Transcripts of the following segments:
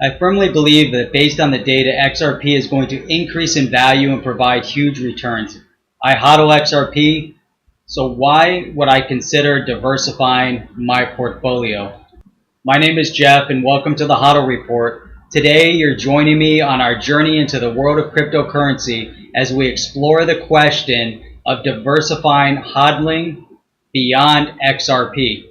I firmly believe that based on the data, XRP is going to increase in value and provide huge returns. I hodl XRP, so why would I consider diversifying my portfolio? My name is Jeff and welcome to the Hodl Report. Today you're joining me on our journey into the world of cryptocurrency as we explore the question of diversifying hodling beyond XRP.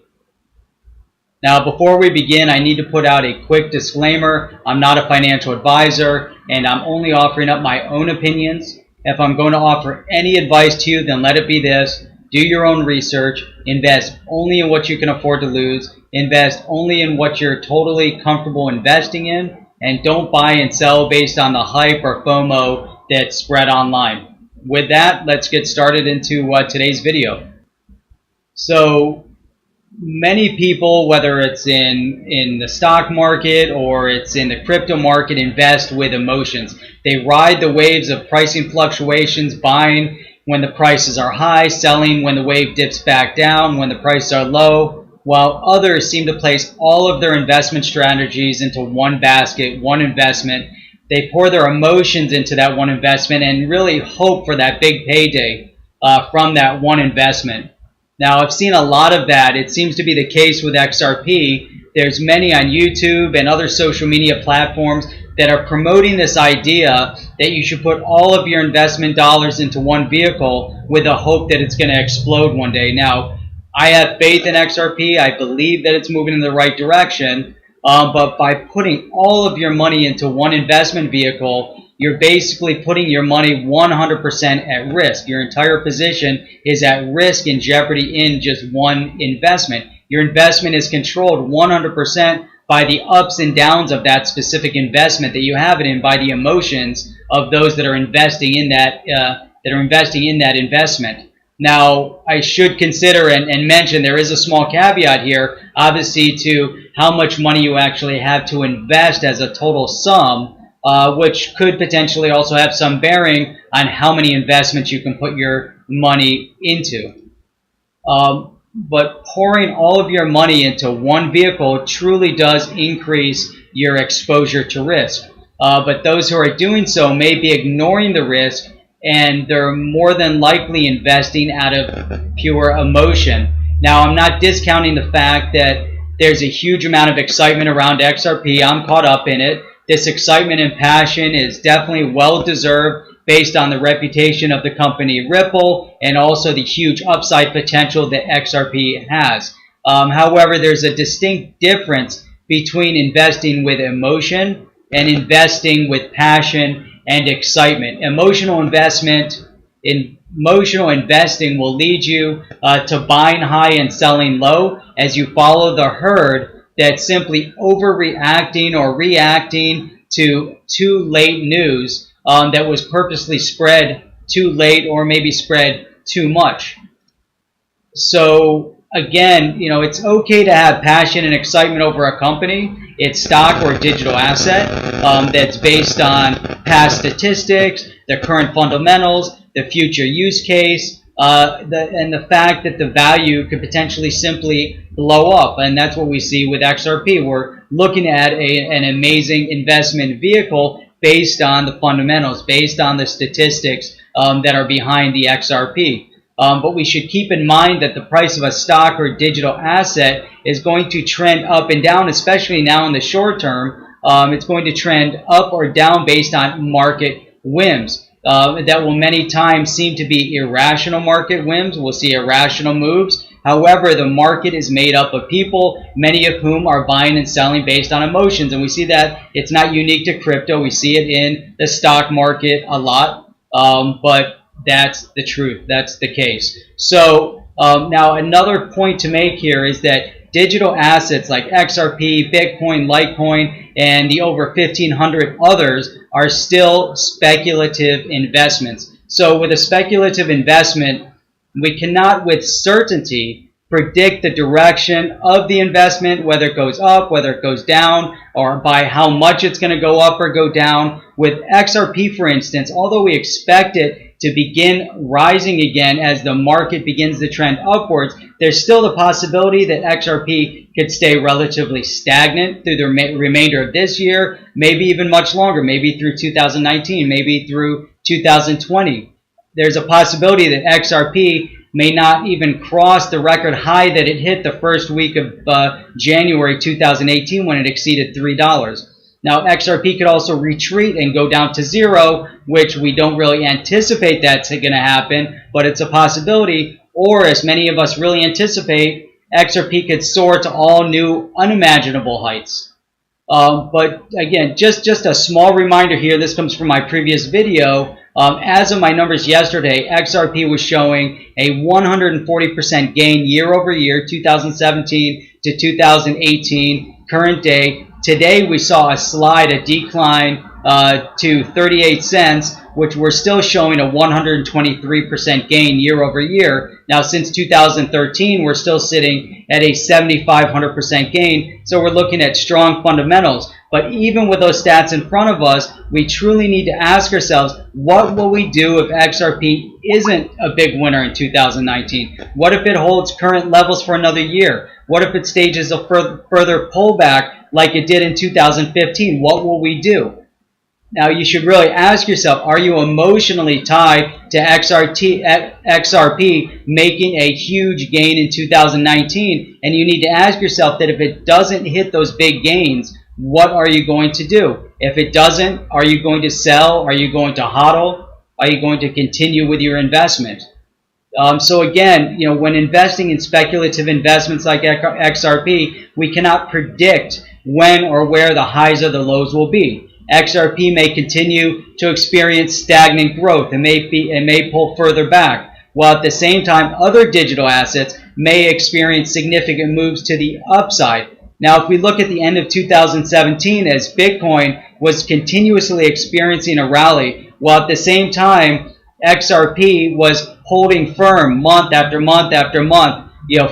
Now, before we begin, I need to put out a quick disclaimer. I'm not a financial advisor, and I'm only offering up my own opinions. If I'm going to offer any advice to you, then let it be this. Do your own research. Invest only in what you can afford to lose. Invest only in what you're totally comfortable investing in. And don't buy and sell based on the hype or FOMO that's spread online. With that, let's get started into today's video. So, many people, whether it's in the stock market or it's in the crypto market, invest with emotions. They ride the waves of pricing fluctuations, buying when the prices are high, selling when the wave dips back down, when the prices are low, while others seem to place all of their investment strategies into one basket, one investment. They pour their emotions into that one investment and really hope for that big payday from that one investment. Now, I've seen a lot of that. It seems to be the case with XRP. There's many on YouTube and other social media platforms that are promoting this idea that you should put all of your investment dollars into one vehicle with the hope that it's going to explode one day. Now, I have faith in XRP. I believe that it's moving in the right direction. But by putting all of your money into one investment vehicle, you're basically putting your money 100% at risk. Your entire position is at risk and jeopardy in just one investment. Your investment is controlled 100% by the ups and downs of that specific investment that you have it in, by the emotions of those that are investing in that investment. Now, I should consider and mention there is a small caveat here, obviously, to how much money you actually have to invest as a total sum. Which could potentially also have some bearing on how many investments you can put your money into. But pouring all of your money into one vehicle truly does increase your exposure to risk. But those who are doing so may be ignoring the risk, and they're more than likely investing out of pure emotion. Now, I'm not discounting the fact that there's a huge amount of excitement around XRP. I'm caught up in it. This excitement and passion is definitely well-deserved based on the reputation of the company Ripple and also the huge upside potential that XRP has. However, there's a distinct difference between investing with emotion and investing with passion and excitement. Emotional investing will lead you to buying high and selling low as you follow the herd that's simply overreacting or reacting to too late news that was purposely spread too late or maybe spread too much. So again, it's okay to have passion and excitement over a company, its stock or digital asset that's based on past statistics, the current fundamentals, the future use case, and the fact that the value could potentially simply blow up. And that's what we see with XRP. We're looking at an amazing investment vehicle based on the fundamentals, based on the statistics that are behind the XRP. But we should keep in mind that the price of a stock or digital asset is going to trend up and down, especially now in the short term. It's going to trend up or down based on market whims. That will many times seem to be irrational market whims. We'll see irrational moves. However, the market is made up of people, many of whom are buying and selling based on emotions. And we see that it's not unique to crypto. We see it in the stock market a lot. But that's the truth. That's the case. So now another point to make here is that digital assets like XRP, Bitcoin, Litecoin, and the over 1,500 others are still speculative investments. So with a speculative investment, we cannot with certainty predict the direction of the investment, whether it goes up, whether it goes down, or by how much it's going to go up or go down. With XRP, for instance, although we expect it to begin rising again as the market begins to trend upwards, there's still the possibility that XRP could stay relatively stagnant through the remainder of this year, maybe even much longer, maybe through 2019, maybe through 2020. There's a possibility that XRP may not even cross the record high that it hit the first week of January 2018 when it exceeded $3. Now, XRP could also retreat and go down to zero, which we don't really anticipate that's going to happen, but it's a possibility. Or, as many of us really anticipate, XRP could soar to all new unimaginable heights. But again, just a small reminder here, this comes from my previous video. As of my numbers yesterday, XRP was showing a 140% gain year over year, 2017 to 2018, current day. Today we saw a slide, a decline to 38 cents, which we're still showing a 123% gain year over year. Now, since 2013, we're still sitting at a 7,500% gain, so we're looking at strong fundamentals. But even with those stats in front of us, we truly need to ask ourselves, what will we do if XRP isn't a big winner in 2019? What if it holds current levels for another year? What if it stages a further pullback like it did in 2015? What will we do? Now, you should really ask yourself, are you emotionally tied to XRP making a huge gain in 2019? And you need to ask yourself that if it doesn't hit those big gains, what are you going to do? If it doesn't, are you going to sell? Are you going to hodl? Are you going to continue with your investment? So again, when investing in speculative investments like XRP, we cannot predict when or where the highs or the lows will be. XRP may continue to experience stagnant growth and may pull further back, while at the same time other digital assets may experience significant moves to the upside. Now, if we look at the end of 2017, as Bitcoin was continuously experiencing a rally, while at the same time XRP was holding firm month after month after month,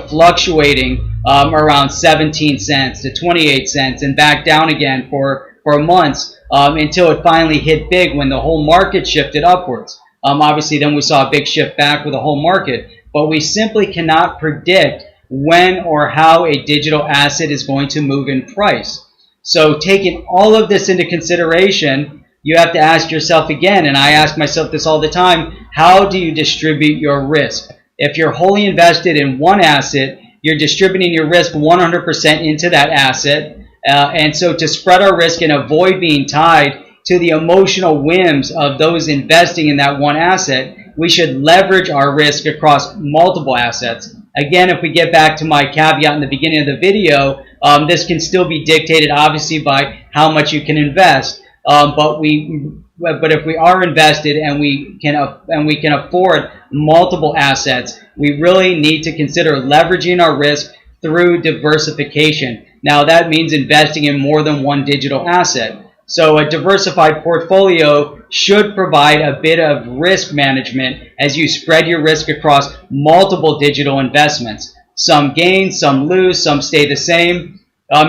fluctuating around 17 cents to 28 cents and back down again for months until it finally hit big when the whole market shifted upwards. Obviously, then we saw a big shift back with the whole market, but we simply cannot predict when or how a digital asset is going to move in price. So taking all of this into consideration, you have to ask yourself again, and I ask myself this all the time, how do you distribute your risk? If you're wholly invested in one asset, you're distributing your risk 100% into that asset. And so to spread our risk and avoid being tied to the emotional whims of those investing in that one asset, we should leverage our risk across multiple assets. Again, if we get back to my caveat in the beginning of the video, this can still be dictated obviously by how much you can invest. But if we are invested and we can afford multiple assets, we really need to consider leveraging our risk through diversification. Now, that means investing in more than one digital asset. So a diversified portfolio should provide a bit of risk management as you spread your risk across multiple digital investments. Some gain, some lose, some stay the same.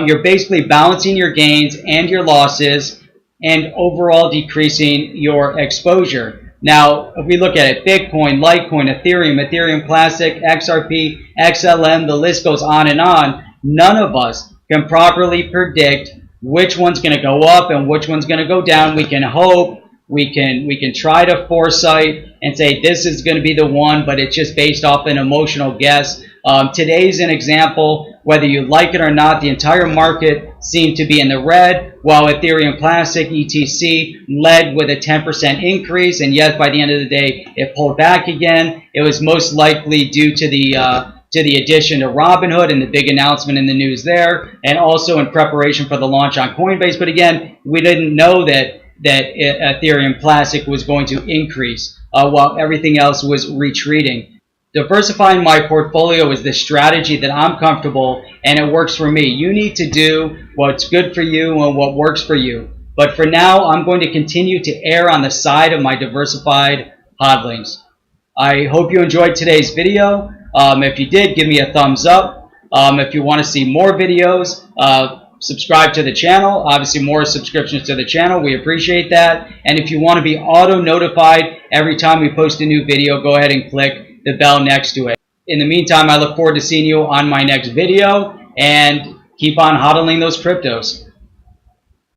You're basically balancing your gains and your losses and overall decreasing your exposure. Now, if we look at it, Bitcoin, Litecoin, Ethereum Classic, XRP, XLM, the list goes on and on. None of us can properly predict which one's going to go up and which one's going to go down. We can hope, we can try to foresight and say this is going to be the one, but it's just based off an emotional guess. Today's an example, whether you like it or not, the entire market seemed to be in the red, while Ethereum Classic, ETC, led with a 10% increase, and yet by the end of the day, it pulled back again. It was most likely due to the addition to Robinhood and the big announcement in the news there, and also in preparation for the launch on Coinbase. But again, we didn't know that Ethereum Classic was going to increase while everything else was retreating. Diversifying my portfolio is the strategy that I'm comfortable and it works for me. You need to do what's good for you and what works for you. But for now, I'm going to continue to err on the side of my diversified hodlings. I hope you enjoyed today's video. If you did, give me a thumbs up. If you want to see more videos, subscribe to the channel. Obviously, more subscriptions to the channel. We appreciate that. And if you want to be auto-notified every time we post a new video, go ahead and click the bell next to it. In the meantime, I look forward to seeing you on my next video. and keep on hodling those cryptos.